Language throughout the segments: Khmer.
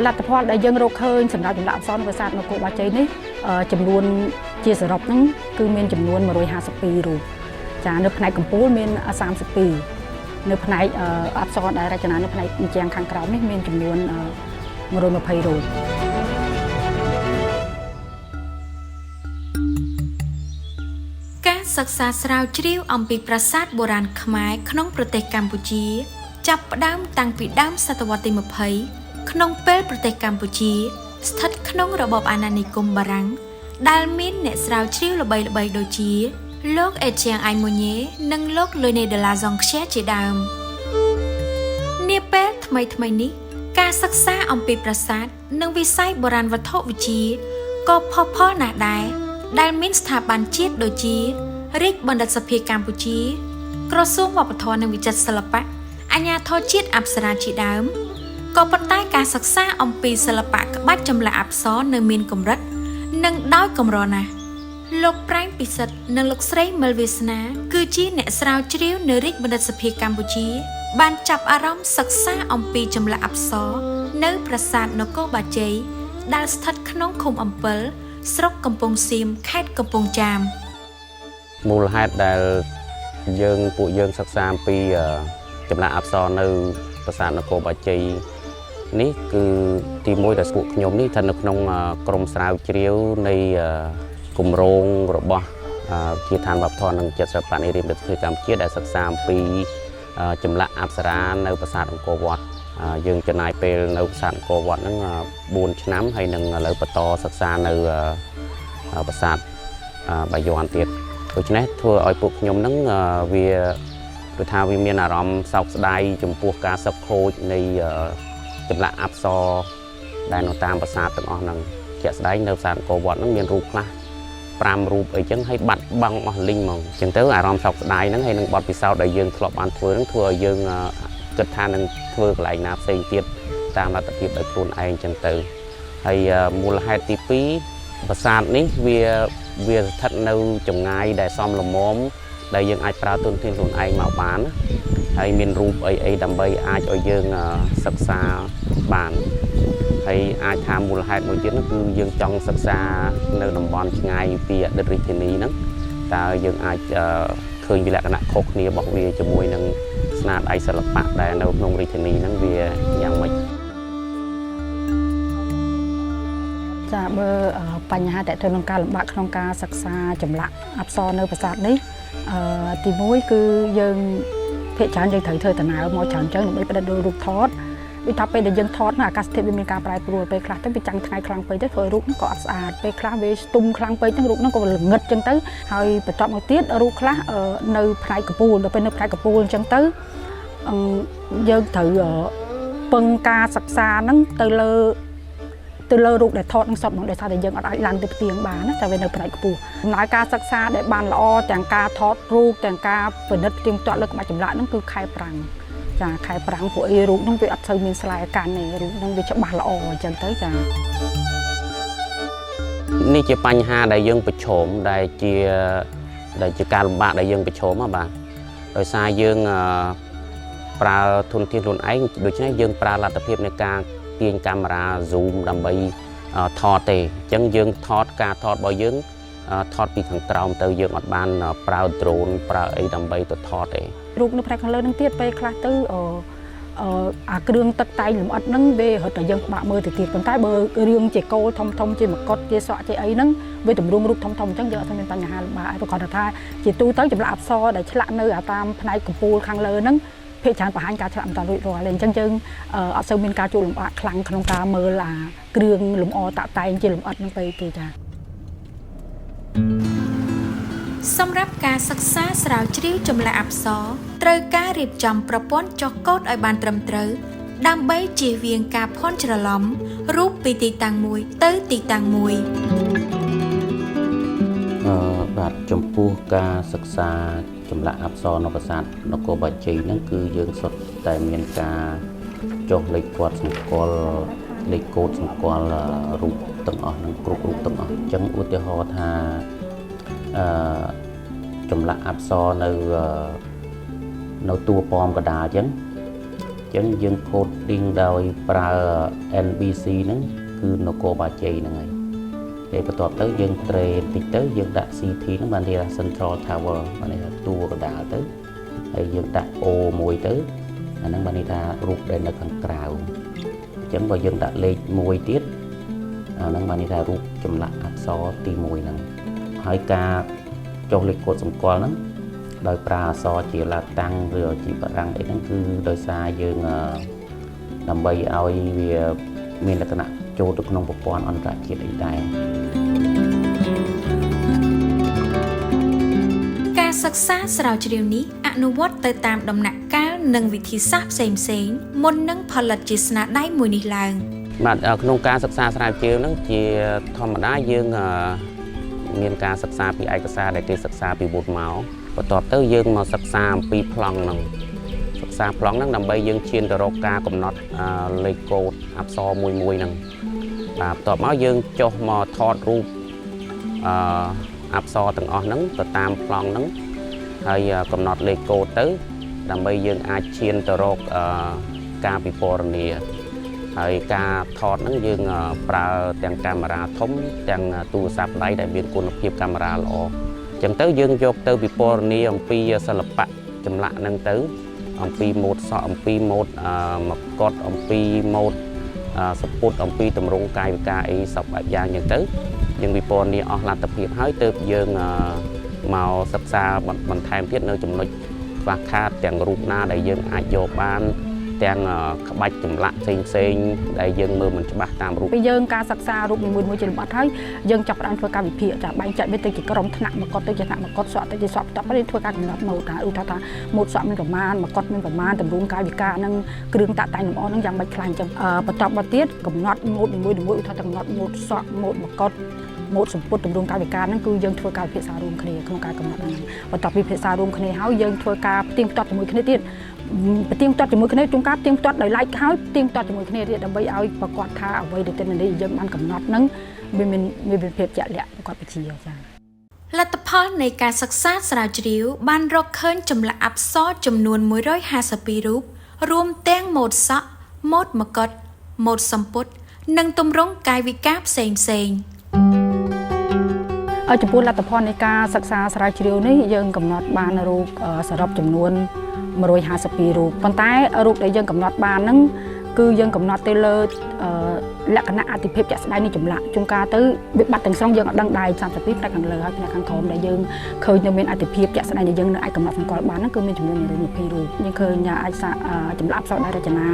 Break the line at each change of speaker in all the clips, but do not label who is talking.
លទ្ធផលដែលយើងរកឃើញសម្រាប់ចម្លាក់អក្សរនៅប្រាសាទនគរបាជ័យនេះចំនួនជាសរុបហ្នឹងគឺមានចំនួន152រូបចានៅផ្នែកកំពូលមាន32នៅផ្នែកអក្សរដែលរចនានៅផ្នែកជញ្ជាំងខាងក្រោមនេះមានចំនួន120រូប
ការសិក្សាស្រាវជ្រាវអំពីប្រាសាទបុរាណខ្មែរក្នុងប្រទេសកម្ពុជាចាប់ផ្ដើមតាំងពីដើមសតវត្សទី20ក្នុងពេលប្រទេសកម្ពុជាស្ថិតក្នុងរបបអាណានិគមបារាំងដែលមានអ្នកស្រាវជ្រាវល្បីៗដូចជាលោកអេជៀងអៃម៉ូញ៉េនិងលោកលូណេដេឡាហ្សង់ខ្ជាជាដើមនាពេលថ្មីនេះការសិក្សាអំពីប្រាសាទនិងវិស័យបុរាណវត្ថុវិទ្យាក៏ផុសផុលណាស់ដែរដែលមានស្ថាប័នជាតិដូចជារាជបណ្ឌិតសភាកម្ពុជាក្រសួងវប្បធម៌និងវិចិត្រសិល្បៈអាជ្ញាធរជាតិអប្សរាជាដើមក៏ប៉ុន្តែការសិក្សាអំពីសិល្បៈក្បាច់ចម្លាក់អក្សរនៅមានកម្រិតនិងដោយកម្រណាស់លោកប្រែងពិសិដ្ឋនិងលោកស្រីមិលវាសនាគឺជាអ្នកស្រាវជ្រាវនៅរាជបណ្ឌិតសភាកម្ពុជាបានចាប់អារម្មណ៍សិក្សាអំពីចម្លាក់អក្សរនៅប្រាសាទនគរបាជ័យដែលស្ថិតក្នុងឃុំអំពិលស្រុកកំពង់សៀមខេត្តកំពង់ចាម
មូលហេតុដែលពួកយើងសិក្សាអំពីចម្លាក់អក្សរនៅប្រាសាទនគរបាជ័យនេះគឺទីមួយដែលពួកខ្ញុំនេះស្ថិតនៅក្នុងក្រុមស្រាវជ្រាវនៃគម្រោងរបស់ជាឋានវប្បធម៌និងចិត្តសិល្បៈនៃរាជរដ្ឋាភិបាលកម្ពុជាដែលសិក្សាអំពីចម្លាក់អប្សរានៅប្រាសាទអង្គរវត្តយើងចំណាយពេលនៅប្រាសាទអង្គរវត្តហ្នឹង4ឆ្នាំហើយនឹងឥឡូវបន្តសិក្សានៅប្រាសាទបាយ័នទៀតដូច្នេះធ្វើឲ្យពួកខ្ញុំហ្នឹងវាគឺថាវាមានអារម្មណ៍សោកស្ដាយចំពោះការសឹកខូចនៃចម្លាក់អប្សរដែលនៅតាមប្រាសាទទាំងអស់ហ្នឹងជាក់ស្ដែងនៅប្រាសាទអង្គរវត្តហ្នឹងមានរូបខ្លះ5រូបអីចឹងហើយបាត់បង់អស់លីងហ្មងអញ្ចឹងទៅអារម្មណ៍សោកស្ដាយហ្នឹងហើយនឹងបទពិសោធន៍ដែលយើងធ្លាប់បានធ្វើហ្នឹងធ្វើឲ្យយើងគិតថានឹងធ្វើកន្លែងណាផ្សេងទៀតតាមលទ្ធភាពដោយខ្លួនឯងអញ្ចឹងទៅហើយមូលហេតុទី2ប្រាសាទនេះវាស្ថិតនៅចម្ងាយដែលសមល្មមដែលយើងអាចប្រើទុនធានខ្លួនឯងមកបានហើយមានរូបអីដើម្បីអាចឲ្យយើងសិក្សាបានហើយអាចថាមូលហេតុមួយទៀតនោះគឺយើងចង់សិក្សានៅតំបន់ឆ្ងាយពីអតីតរាជធានីហ្នឹងតើយើងអាចឃើញពីលក្ខណៈខុសគ្នារបស់វាជាមួយនឹងស្នាដៃសិល្បៈដែលនៅក្នុងរាជធានីហ្នឹងវាយ៉ាងម៉េច
ចាបើបញ្ហាតទៅនឹងការលំបាកក្នុងការសិក្សាចម្លាក់អប្សរនៅប្រាសាទនេះទី1គឺយើងភាគច្រើនយើងត្រូវធ្វើដំណើរមកច្រើនចឹងដើម្បីផ្ដិតរូបថតដូចថាពេលដែលយើងថតអាកាសធាតុវាមានការប្រែប្រួលពេលខ្លះទៅវាចាំងថ្ងៃខ្លាំងពេកទៅធ្វើរូបក៏អត់ស្អាតពេលខ្លះវាស្ទុំខ្លាំងពេកហ្នឹងរូបហ្នឹងក៏ល្ងឹតចឹងទៅហើយបន្ទាប់មកទៀតរូបខ្លះនៅផ្នែកកំពូលដល់ពេលនៅផ្នែកកំពូលចឹងទៅយើងត្រូវពឹងការសិក្សាហ្នឹងទៅលើរូបដែលថតនឹងសតមកដោយសារតែយើងអត់អាចឡើងទៅផ្ទៀងបានណាតែវានៅផ្នែកខ្ពស់ដំណើរការសិក្សាដែលបានល្អទាំងការថតរូបទាំងការពិនិត្យផ្ទៀងផ្ទាត់លើក្បាច់ចម្លាក់ហ្នឹងគឺខែប្រាំងចាខែប្រាំងពួកអីរូបហ្នឹងវាអត់សូវមានស្លែកាន់ទេរូបហ្នឹងវាច្បាស់ល្អអញ្ចឹងទៅចា
នេះជាបញ្ហាដែលយើងប្រឈមដែលជាការលំបាកដែលយើងប្រឈមបាទដោយសារយើងប្រើធនធានខ្លួនឯងដូច្នេះយើងប្រើលទ្ធភាពនៃការទាញកាមេរ៉ា zoom ដើម្បីថតទេអញ្ចឹងយើងការថតរបស់យើងថតពីខាងក្រោមទៅយើងអត់បានប្រើ drone ប្រើអីដើម្បីទៅថតទេ
រូបនៅផ្នែកខាងលើនឹងទៀតពេលខ្លះទៅអាគ្រឿងទឹកតែងលម្អិតហ្នឹងវារត់តែយើងបាក់មើលទៅទៀតប៉ុន្តែបើរឿងជាគោលធំជាមកុដជាសក់ជាអីហ្នឹងវាតម្រង់រូបធំអញ្ចឹងយើងអត់មានបញ្ហាលំបាកប្រកបថាជាទូទៅចម្លាក់អប្សរដែលឆ្លាក់នៅតាមផ្នែកកំពូលខាងលើហ្នឹងភាគច្រើនបង្ហាញការឆ្លាក់មិនតាន់រួចរាល់អញ្ចឹងយើងអត់សូវមានការជួបលំបាកខ្លាំងក្នុងការមើលអាគ្រឿងលម្អតាក់តែងជាលម្អិតហ្នឹងទៅទេចា
សម្រាប់ការសិក្សាស្រាវជ្រាវចម្លាក់អក្សរត្រូវការរៀបចំប្រព័ន្ធចុះកូដឲ្យបានត្រឹមត្រូវដើម្បីជៀសវាងការភាន់ច្រឡំរូបពីទីតាំងមួយទៅទីតាំងមួយ
បាទចំពោះការសិក្សាចម្លាក់អក្សរនៅប្រាសាទនគរបាជ័យហ្នឹងគឺយើងសុទ្ធតែមានការចុះលេខគាត់សម្គាល់លេខកូដសម្គាល់រូបទាំងអស់ហ្នឹងគ្រប់រូបទាំងអស់អញ្ចឹងឧទាហរណ៍ថាចម្លាក់អក្សរនៅតួប៉មកដាលអញ្ចឹង ចឹងយើង coding ដោយប្រើ NBC ហ្នឹងគឺនគរបាលជ័យហ្នឹងហើយពេលបន្ទាប់ទៅយើង train តិចទៅយើងដាក់ CT ហ្នឹងបានគេថា Central Tower បានគេថាតួកណ្ដាលទៅហើយយើងដាក់ O មួយទៅអាហ្នឹងបានគេថារូបដែលនៅខាងក្រៅអញ្ចឹងបើយើងដាក់លេខ1ទៀតអាហ្នឹងបានគេថារូបចម្លាក់អក្សរទី1ហ្នឹងហើយការចុះលេខកូដសម្គាល់ហ្នឹងដោយប្រើអក្សរជាឡាតាំងឬជាបារាំងអីហ្នឹងគឺដោយសារយើងដើម្បីឲ្យវាមានលក្ខណៈចូលទៅក្នុងប្រព័ន្ធអន្តរជាតិអីដែរ
ការសិក្សាស្រាវជ្រាវនេះអនុវត្តទៅតាមដំណាក់កាលនិងវិធីសាស្ត្រផ្សេងៗមុននឹងផលិតជាស្នាដៃមួយនេះឡើង
បាទក្នុងការសិក្សាស្រាវជ្រាវហ្នឹងជាធម្មតាយើងមានការសិក្សាពីឯកសារដែលគេសិក្សាពីមុនមកបន្ទាប់ទៅយើងមកសិក្សាអំពីប្លង់ហ្នឹងសិក្សាប្លង់ហ្នឹងដើម្បីយើងឈានទៅរកការកំណត់លេខកូដអក្សរមួយហ្នឹងបាទបន្ទាប់មកយើងចុះមកថតរូបអក្សរទាំងអស់ហ្នឹងទៅតាមប្លង់ហ្នឹងហើយកំណត់លេខកូដទៅដើម្បីយើងអាចឈានទៅរកការពិពណ៌នាហើយការថតហ្នឹងយើងប្រើទាំងកាមេរ៉ាធំទាំងទូរស័ព្ទដៃដែលមានគុណភាពកាមេរ៉ាល្អអញ្ចឹងទៅយើងយកទៅពិពណ៌នាអំពីសិល្បៈចម្លាក់ហ្នឹងទៅអំពីម៉ូដសក់អំពីម៉ូដមកុដអំពីម៉ូដសពុតអំពីទម្រង់កាយវិការអីសពបែបយ៉ាងអញ្ចឹងទៅយើងពិពណ៌នាអស់លទ្ធភាពហើយទើបយើងមកសិក្សាបន្ថែមទៀតនៅចំណុចខ្វះខាតទាំងរូបណាដែលយើងអាចយកបានទាំងក្បាច់ចម្លាក់ផ្សេងដែលយើងមើលមិនច្បាស់តាមរូប
ពេលយើងការសិក្សារូបមួយជាលម្អិតហើយយើងចាប់ផ្ដើមធ្វើការវិភាគចាបែងចែកវាទៅជាក្រុមថ្នាក់មកុដទៅជាថ្នាក់មកុដសក់ទៅជាសក់បន្ទាប់ទៅធ្វើការកំណត់ម៉ូដថាឧទាហរណ៍ថាម៉ូដសក់មានប្រមាណមកុដមានប្រមាណទម្រង់កាយវិការហ្នឹងគ្រឿងតាក់តែងលម្អហ្នឹងយ៉ាងម៉េចខ្លះអញ្ចឹងបន្ទាប់មកទៀតកំណត់ម៉ូដមួយឧទាហរណ៍ថាកំណត់ម៉ូដសក់ម៉ូដមកុដម៉ូដសម្ពុតទម្រង់កាយវិការហ្នឹងគឺយើងធ្វើការពិភាក្សារួមគ្នាក្នុងការកំណត់ហ្នឹងបន្ទាប់ពីពិភាក្សារួមគ្នាហើយយើងធ្វើការផ្ទៀងផ្ទាត់ជាមួយគ្នាទៀតផ្ទៀងផ្ទាត់ជាមួយគ្នាជួនកាលផ្ទៀងផ្ទាត់ដោយឡែកហើយផ្ទៀងផ្ទាត់ជាមួយគ្នាទៀតដើម្បីឲ្យប្រកាសថាអ្វីដែលទីនេះយើងបានកំណត់ហ្នឹងវាមានភាពជាក់លាក់ប្រកបវិជ្ជាចា៎
លទ្ធផលនៃការសិក្សាស្រាវជ្រាវបានរកឃើញចម្លាក់អក្សរចំនួន152រូបរួមទាំងម៉ូដសក់ម៉ូដមកុដម៉ូដសម្ពុតនិងទម្រង់កាយវិការផ្សេង
ចំពោះលទ្ធផលនៃការសិក្សាស្រាវជ្រាវនេះយើងកំណត់បានរូបសរុបចំនួន152រូបប៉ុន្តែរូបដែលយើងកំណត់បានហ្នឹងគឺយើងកំណត់ទៅលើលក្ខណៈអតិភិបជាក់ស្ដែងនៃចម្លាក់ជួនកាលទៅវាបាត់ទាំងស្រុងយើងអត់ដឹងដែរ32ផ្នែកខាងលើហើយផ្នែកខាងក្រោមដែលយើងឃើញនៅមានអតិភិបជាក់ស្ដែងដែលយើងនៅអាចកំណត់សម្គាល់បានហ្នឹងគឺមានចំនួន120រូបយើងឃើញអាចចម្លាក់អក្សរដៃរចនា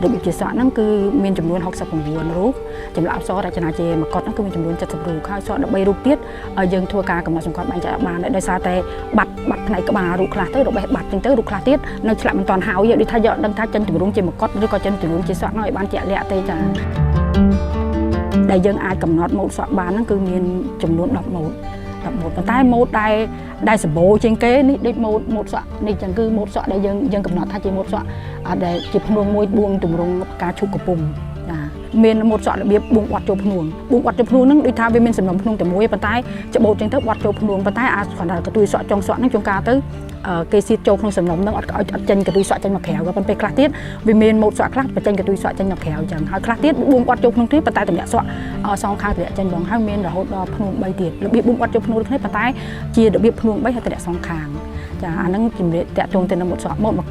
របៀបជាសក់ហ្នឹងគឺមានចំនួន69រូបចម្លាក់អក្សររចនាជាមកុដហ្នឹងគឺមានចំនួន70រូបហើយសក់13រូបទៀតយើងធ្វើការកំណត់សម្គាល់បែងចែកបានដោយសារតែបាត់ផ្នែកក្បាលរូបខ្លះទៅរបេះបាត់ចឹងទៅរូបខ្លះទៀតនៅឆ្លាក់មិនទាន់ហើយដូចថាយកដឹងថាចិនទម្រង់ជាមកុដឬក៏ចិនទម្រង់ជាសក់ហ្នឹងឲ្យបានជាក់លាក់ទេចាដែលយើងអាចកំណត់ម៉ូដសក់បានហ្នឹងគឺមានចំនួន10ម៉ូដប៉ុន្តែម៉ូដដែលសម្បូរជាងគេនេះដូចម៉ូដសក់នេះចឹងគឺម៉ូដសក់ដែលយើងកំណត់ថាជាម៉ូដសក់ដែលជាភ្នួងមួយបួងទម្រង់ផ្កាឈូកកំពុំចាមានម៉ូដសក់របៀបបួងបត់ចូលភ្នួងហ្នឹងដូចថាវាមានសំណុំភ្នួងតែមួយប៉ុន្តែច្បូតចឹងទៅបត់ចូលភ្នួងប៉ុន្តែគ្រាន់តែកទួយសក់ចុងសក់ហ្នឹងជួនកាលទៅគេសៀតចូលក្នុងសំណុំហ្នឹងអត់ចេញកទួយសក់ចេញមកក្រៅក៏ប៉ុន្តែខ្លះទៀតវាមានម៉ូដសក់ខ្លះបញ្ចេញកទួយសក់ចេញមកក្រៅចឹងហើយខ្លះទៀតបួងបត់ចូលក្នុងគ្នាប៉ុន្តែតម្លាក់សក់សងខាងតម្លាក់ចេញបងហើយមានរហូតដល់ភ្នួង3ទៀតរបៀបបួងបត់ចូលភ្នួងគ្នាប៉ុន្តែជារបៀបភ្នួង3ហើយតម្លាក់សងខាងចាអាហ្នឹងជំរាបតាក់ទងទៅនឹងម៉ូដសក់ម៉ូដម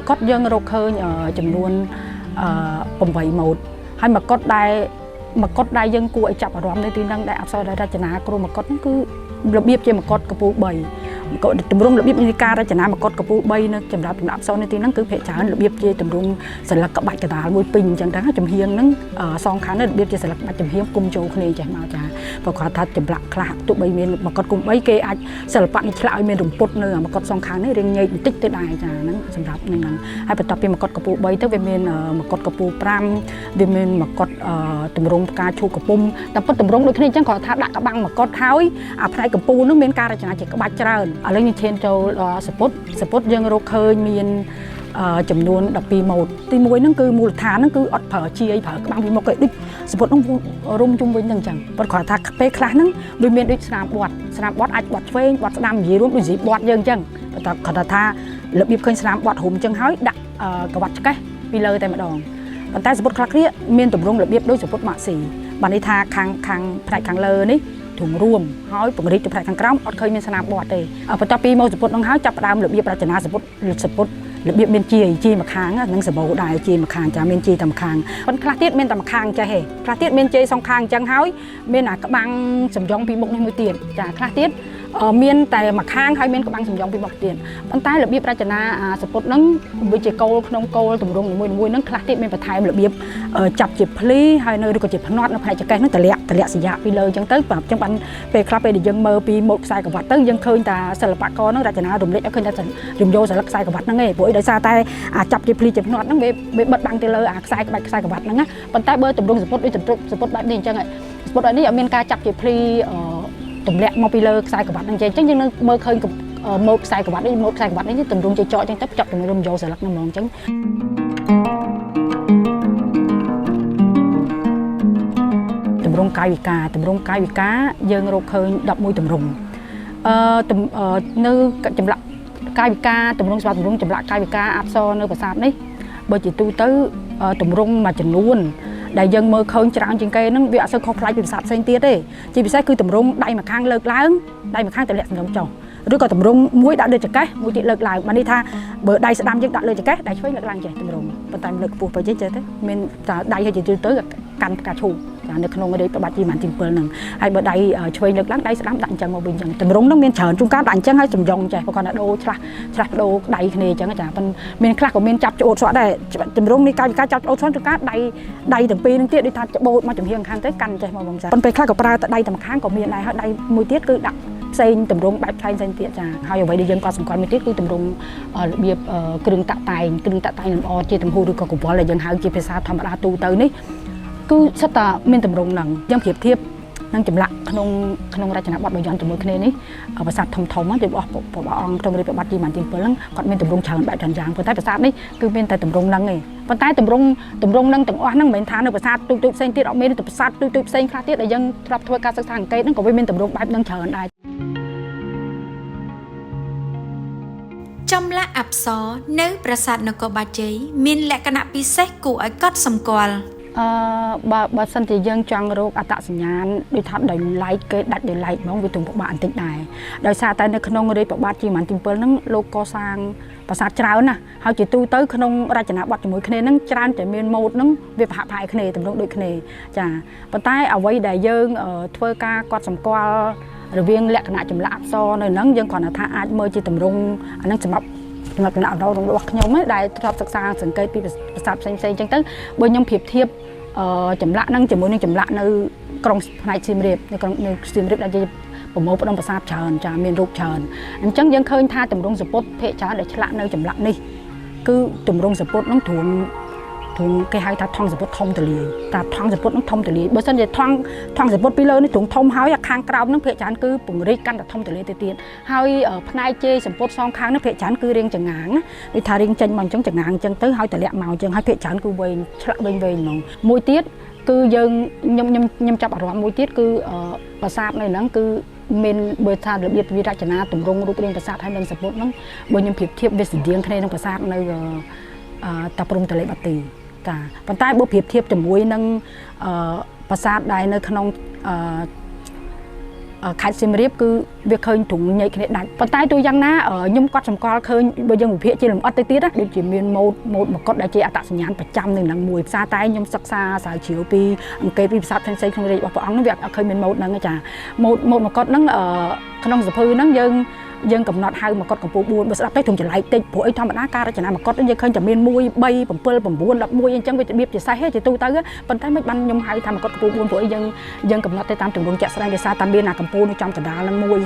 កុដយើងរកឃើញចំនួន8ម៉ូដហើយមកុដដែលយើងគួរឲ្យចាប់អារម្មណ៍នៅទីហ្នឹងដែលអក្សរដែលរចនាគ្រូមកុដហ្នឹងគឺរបៀបជាមកុដកពូល3ទម្រង់របៀបនៃការរចនាមកុដកពូល3នៅសម្រាប់អក្សរនៅទីហ្នឹងគឺភាគច្រើនរបៀបជាទម្រង់សិល្បៈក្បាច់កណ្ដាលមួយពេញអញ្ចឹងទៅចំហៀងហ្នឹងសងខាងនេះរបៀបជាសិល្បៈក្បាច់ចំហៀងគុំចូលគ្នាចេះមកចាព្រោះគាត់ថាចម្លាក់ខ្លះទោះបីមានមកុដគុំ3គេអាចសិល្បៈនេះឆ្លាក់ឲ្យមានរំពុតនៅមកុដសងខាងនេះរៀងញែកបន្តិចទៅដែរចាហ្នឹងសម្រាប់ហ្នឹងហើយបន្ទាប់ពីមកុដកពូល3ទៅវាមានមកុដកពូល5វាមានមកុដទម្រង់ផ្កាឈូកកំពុំតែប៉ុតទម្រង់ដូចគ្នាអញ្ចឹងគាត់ថាដាក់ក្បាំងមកុដហើយអាផ្នែកកំពូលហ្នឹងមានការរចនាជាក្បាច់ច្រើនឥឡូវយើងឈានចូលសពុតយើងរកឃើញមានចំនួន12ម៉ូដទី1ហ្នឹងគឺមូលដ្ឋានហ្នឹងគឺអត់ប្រើជាយប្រើក្បាំងពីមុខឯដូចសពុតហ្នឹងរុំជុំវិញហ្នឹងអញ្ចឹងប៉ុន្តែគាត់ថាពេលខ្លះហ្នឹងវាមានដូចស្នាមបត់អាចបត់ឆ្វេងបត់ស្ដាំនិយាយរួមដូចស៊ីបត់យើងអញ្ចឹងប៉ុន្តែគាត់ថារបៀបឃើញស្នាមបត់រុំអញ្ចឹងហើយដាក់កវ៉ាត់ឆ្កេះ ពីលើតែម្ដងប៉ុន្តែសពុតខ្លះគ្នាមានទម្រង់របៀបដូចសពុតម៉ាក់ស៊ីបានន័យថាខាងផ្នែកខាងលើនេះធុងរួមហើយពង្រីកទៅផ្នែកខាងក្រោមអត់ឃើញមានស្នាមបត់ទេបន្ទាប់ពីមកសពុតនឹងហើយចាប់ផ្ដើមរបៀបរចនាសពុតរបៀបមានជាម្ខាងនិងសបោដែរជាម្ខាងចាមានជាតែម្ខាងប៉ុន្តែខ្លះទៀតមានតែម្ខាងចេះហេខ្លះទៀតមានជាសងខាងអញ្ចឹងហើយមានអាក្បាំងសំយ៉ងពីមុខនេះមួយទៀតចាខ្លះទៀតមានតែម្ខាងហើយមានក្បាំងសំយ៉ងពីមុខទៀតប៉ុន្តែរបៀបរចនាសពុតហ្នឹងវាជាគោលក្នុងគោលទម្រង់នីមួយៗហ្នឹងខ្លះទៀតមានបន្ថែមរបៀបចាប់ជាភ្លីហើយនៅឬក៏ជាភ្នាត់នៅផ្នែកចង្កេះហ្នឹងតម្លាក់សញ្ញាពីលើអញ្ចឹងទៅប្រាប់អញ្ចឹងបានពេលខ្លះពេលដែលយើងមើលពីម៉ូដខ្សែក្រវ៉ាត់ទៅយើងឃើញតែសិល្បករហ្នឹងរចនារំលេចឲ្យឃើញតែរំយោលសិល្បៈខ្សែក្រវ៉ាត់ហ្នឹងឯងព្រោះដោយសារតែចាប់ជាភ្លីជាភ្នាត់ហ្នឹងវាបិទបាំងទៅលើខ្សែក្បាច់ខ្សែក្រវ៉ាត់ហ្នឹងណាប៉ុន្តែបើទម្រង់សពុតដូចសពុតបែបនេះអញ្ចឹងសពុតបែបនេះអត់មានការចាប់ជាភ្លីទម្លាក់មកពីលើខ្សែក្រវ៉ាត់ហ្នឹងអញ្ចឹងយើងនឹងមើលឃើញម៉ូដខ្សែក្រវ៉ាត់នេះម៉ូដខ្សែក្រវ៉ាត់នេះទម្រង់ជាចកអញ្ចឹងទៅចាប់ទម្រង់យកសិលឹកហ្នឹងហ្មងអញ្ចឹងទម្រង់កាយវិការយើងរកឃើញ11ទម្រង់នៅចម្លាក់កាយវិការទម្រង់ស្វាទម្រង់ចម្លាក់កាយវិការអប្សរនៅប្រាសាទនេះបើជាទូទៅទម្រង់មួយចំនួនដែលយើងមើលឃើញច្រើនជាងគេហ្នឹងវាអត់សូវខុសប្លែកពីប្រាសាទផ្សេងទៀតទេជាពិសេសគឺទម្រង់ដៃម្ខាងលើកឡើងដៃម្ខាងទម្លាក់សំឡុំចុះឬក៏ទម្រង់មួយដាក់លើចង្កេះមួយទៀតលើកឡើងបានន័យថាបើដៃស្ដាំយើងដាក់លើចង្កេះដៃឆ្វេងលើកឡើងចេះទម្រង់ប៉ុន្តែលើកខ្ពស់ទៅចេះទេមានតែដៃឲ្យជាទូទៅកាន់ផ្កាឈូកចានៅក្នុងរាជប្របាទជីម៉ានទី7ហ្នឹងហើយបើដៃឆ្វេងលើកឡើងដៃស្ដាំដាក់អញ្ចឹងមកវិញអញ្ចឹងទម្រង់ហ្នឹងមានច្រើនជួនកាលដាក់អញ្ចឹងហើយសំយ៉ងចេះបើគាត់ណាដូរឆ្លាស់ដូរដៃគ្នាអញ្ចឹងចាប៉ុន្តែមានខ្លះក៏មានចាប់ច្អូតស្រក់ដែរទម្រង់នេះកាយវិការចាប់ច្អូតស្រក់ជួនកាលដៃទាំងពីរហ្នឹងទៀតដូចថាច្បូតមកចំហៀងខាងទៅកាន់ចេះមកបងចាប៉ុន្តែពេលខ្លះក៏ប្រើតែដៃតែម្ខាងក៏មានដែរហើយដៃមួយទៀតគឺដាក់ផ្សេងទម្រង់បែបផ្សេងទៀតចាហើយអ្វីដែលយើងក៏សម្គាល់មួយទៀតគឺទម្រង់របៀបគ្រឿងតាក់តែងលម្អជាទំហូរឬក៏កង្វល់ដែលយើងហៅជាភាសាធម្មតាទូទៅនេះគឺសិតតែមានទម្រង់ហ្នឹងយើងប្រៀបធៀបនឹងចម្លាក់ក្នុងរចនាបថបាយ័នជាមួយគ្នានេះប្រាសាទធំរបស់ព្រះអង្គក្នុងរាជប្របាទជីម៉ានទី7ហ្នឹងគាត់មានទម្រង់ច្រើនបែបច្រើនយ៉ាងប៉ុន្តែប្រាសាទនេះគឺមានតែទម្រង់ហ្នឹងឯងប៉ុន្តែទម្រង់ហ្នឹងទាំងអស់ហ្នឹងមិនមែនថានៅប្រាសាទទូទៅផ្សេងទៀតអត់មានតែប្រាសាទទូទៅផ្សេងខ្លះទៀតដែលយើងធ្លាប់ធ្វើការសិក្សាអង្កេតហ្នឹងក៏វាមានទម្រង់បែបហ្នឹងច្រើនដែរច
ម្លាក់អប្សរនៅប្រាសាទនគរបាជ័យមានលក្ខណៈពិសេសគួរឲ្យកត់សម្គាល់
បើសិនជាយើងចង់រកអត្តសញ្ញាណដូចថាដោយឡែកគេដាច់ដោយឡែកហ្មងវាទំពិបាកបន្តិចដែរដោយសារតែនៅក្នុងរាជប្របាទជីម៉ានទី7ហ្នឹងលោកកសាងប្រាសាទច្រើនណាស់ហើយជាទូទៅក្នុងរចនាបថជាមួយគ្នាហ្នឹងច្រើនតែមានម៉ូដហ្នឹងវាប្រហាក់ប្រហែលគ្នាទម្រង់ដូចគ្នាចាប៉ុន្តែអ្វីដែលយើងធ្វើការកត់សម្គាល់រវាងលក្ខណៈចម្លាក់អក្សរនៅហ្នឹងយើងគ្រាន់តែថាអាចមើលជាទម្រង់អាហ្នឹងសម្រាប់ដំណាក់របស់ខ្ញុំដែលធ្លាប់សិក្សាសង្កេតពីប្រាសាទផ្សេងៗអញ្ចឹងទៅបើខ្ញុំប្រៀបធៀបចម្លាក់ហ្នឹងជាមួយនឹងចម្លាក់នៅក្រុងផ្នែកសៀមរាបនៅសៀមរាបដែលជាប្រមូលផ្ដុំប្រាសាទច្រើនចាមានរូបច្រើនអញ្ចឹងយើងឃើញថាទម្រង់សពុតភាគច្រើនដែលឆ្លាក់នៅចម្លាក់នេះគឺទម្រង់សពុតហ្នឹងទ្រង់គេហៅថាថងសពុតធំទលាយតែថងសពុតហ្នឹងធំទលាយបើសិនជាថងសពុតពីលើនេះទ្រង់ធំហើយខាងក្រោមហ្នឹងភាគច្រើនគឺពង្រីកកាន់តែធំទលាយទៅទៀតហើយផ្នែកជេរសពុតសងខាងហ្នឹងភាគច្រើនគឺរាងចងាងដូចថារាងចេញមកអញ្ចឹងចងាងអញ្ចឹងទៅហើយតម្លាក់មកអញ្ចឹងហើយភាគច្រើនគឺវែងឆ្លាក់វែងហ្មងមួយទៀតគឺខ្ញុំចាប់អារម្មណ៍មួយទៀតគឺប្រាសាទនៅហ្នឹងគឺមានបើថារបៀបវិរចនាទម្រង់រូបរាងប្រាសាទហើយនឹងសពុតហ្នឹងបើខ្ញុំប្រៀបធៀបវាស្តៀងគ្នានឹងប្រាសាទនៅតាព្រំតលេបាទីចាប៉ុន្តែបើប្រៀបធៀបជាមួយនឹងប្រាសាទដែលនៅក្នុងខេត្តសៀមរាបគឺវាឃើញទ្រង់ញែកគ្នាដាច់ប៉ុន្តែទោះយ៉ាងណាខ្ញុំគាត់សម្គាល់ឃើញបើយើងវិភាគជាលម្អិតទៅទៀតណាដូចជាមានម៉ូដមកុដដែលជាអត្តសញ្ញាណប្រចាំនឹងមួយភាសាតែខ្ញុំសិក្សាស្រាវជ្រាវពីអង្កេតពីភាសាផ្សេងៗក្នុងរាជរបស់ព្រះអង្គនោះវាអត់ឃើញមានម៉ូដហ្នឹងទេចាម៉ូដមកុដហ្នឹងក្នុងសភៅហ្នឹងយើងកំណត់ហៅមកុដកម្ពស់4បើស្ដាប់ទៅទ្រង់ចម្លែកតិចព្រោះអីធម្មតាការរចនាមកុដយើងឃើញតែមាន1 3 7 9 11អញ្ចឹងវារបៀបជាសេះទេជាទូទៅប៉ុន្តែមិនបានខ្ញុំហៅថាមកុដកម្ពស់4ព្រោះអីយើងកំណត់ទៅតាមទម្រង់ជាក់ស្ដែងដោយសារតែមានអាកម្ពស់នៅចំកណ្ដាលហ្នឹងមួយ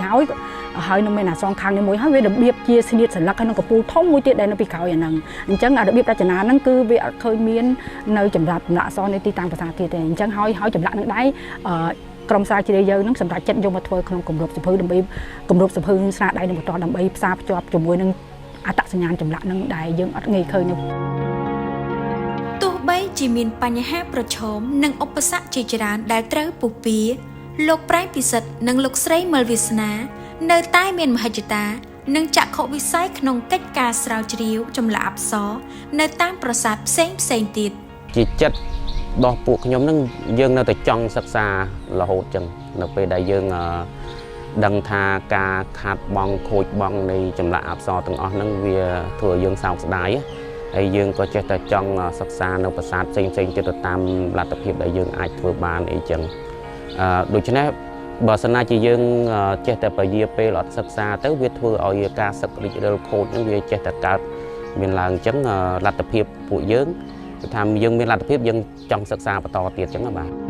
ហើយនឹងមានអាសងខាងនេះមួយហើយវារបៀបជាស្នៀតសន្លឹកហើយនឹងកម្ពស់ធំមួយទៀតដែលនៅពីក្រោយអាហ្នឹងអញ្ចឹងអារបៀបរចនាហ្នឹងគឺវាអត់ឃើញមាននៅចម្លាក់អក្សរនៅទីតាំងប្រាសាទទៀតទេអញ្ចឹងហើយចម្លាក់នឹងដែរក្រុមស្រាវជ្រាវយើងនឹងសម្រាប់ចិត្តយកមកធ្វើក្នុងគម្របសភៅដើម្បីគម្របសភៅស្នាដៃនឹងបន្តដើម្បីផ្សារភ្ជាប់ជាមួយនឹងអត្តសញ្ញាណចម្លាក់នឹងដែលយើងអត់ងាយឃើញនោះទ
ោះបីជាមានបញ្ហាប្រឈមនិងឧបសគ្គជាច្រើនដែលត្រូវពុះពៀលោកប្រែងពិសិដ្ឋនិងលោកស្រីមើលវាសនានៅតែមានមហិច្ឆតា និងចក្ខុវិស័យក្នុងកិច្ចការស្រាវជ្រាវចម្លាក់អក្សរនៅតាមប្រាសាទផ្សេងទៀត
ជាចិត្តរបស់ពួកខ្ញុំនឹងយើងនៅតែចង់សិក្សារហូតចឹងនៅពេលដែលយើងដឹងថាការខាត់បងខូចបងនៃចម្លាក់អក្សរទាំងអស់ហ្នឹងវាធ្វើឲ្យយើងសោកស្ដាយហើយយើងក៏ចេះតែចង់សិក្សានៅប្រាសាទផ្សេងទៀតទៅតាមលទ្ធភាពដែលយើងអាចធ្វើបានអីចឹងដូច្នេះបើសិនណាជាយើងចេះតែពយាពេលអត់សិក្សាទៅវាធ្វើឲ្យការសឹករិចរិលខូចហ្នឹងវាចេះតែកើតមានឡើងអញ្ចឹងលទ្ធភាពពួកយើងគឺថាយើងមានលទ្ធភាពយើងចង់សិក្សាបន្តទៀតអញ្ចឹងបាទ